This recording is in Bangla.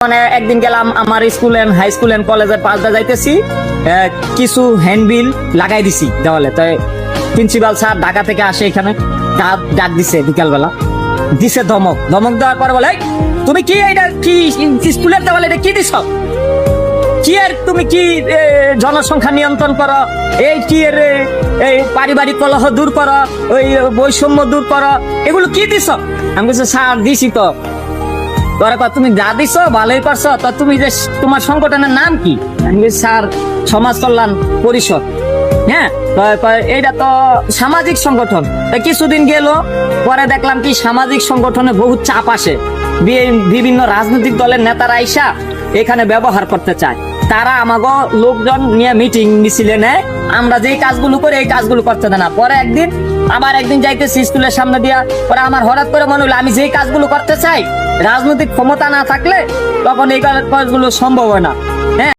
মানে একদিন গেলাম আমার school and high school and কলেজের পাশটা যাইতেছি, কিছু হ্যান্ডবিল লাগাই দিছি দেওয়ালে। তো প্রিন্সিপাল স্যার ঢাকা থেকে আসে, এখানে ডাক দিছে বিকালবেলা, দিছে ধমক দেওয়ার পরে বলে, তুমি কি এটা কি স্কুলের দেওয়ালে এটা কি দিছ? কি এর তুমি কি জনসংখ্যা নিয়ন্ত্রণ করো, এই কি এর এই পারিবারিক কলহ দূর করো, ওই বৈষম্য দূর করো, এগুলো কি দিছ? আমি বলছি স্যার দিছি তো। তোরা তুমি যা দিছ ভালোই করছো, তো তুমি যে তোমার সংগঠনের নাম কি? আমি বলছি স্যার সমাজ কল্যাণ পরিষদ। হ্যাঁ, এইটা তো সামাজিক সংগঠন। কিছুদিন গেল পরে দেখলাম কি সামাজিক সংগঠনে বহু চাপ আসে, বিভিন্ন রাজনৈতিক দলের নেতারা আইসা এখানে ব্যবহার করতে চায়। তারা আমাকে লোকজন নিয়ে মিটিং মিছিলে নেয়, আমরা যেই কাজগুলো করে এই কাজগুলো করতে দেয় না। পরে একদিন যাইতেছি স্কুলের সামনে দিয়া, পরে আমার হঠাৎ করে মনে হলো আমি যেই কাজগুলো করতে চাই রাজনৈতিক ক্ষমতা না থাকলে তখন এই কাজগুলো সম্ভব হয় না। হ্যাঁ।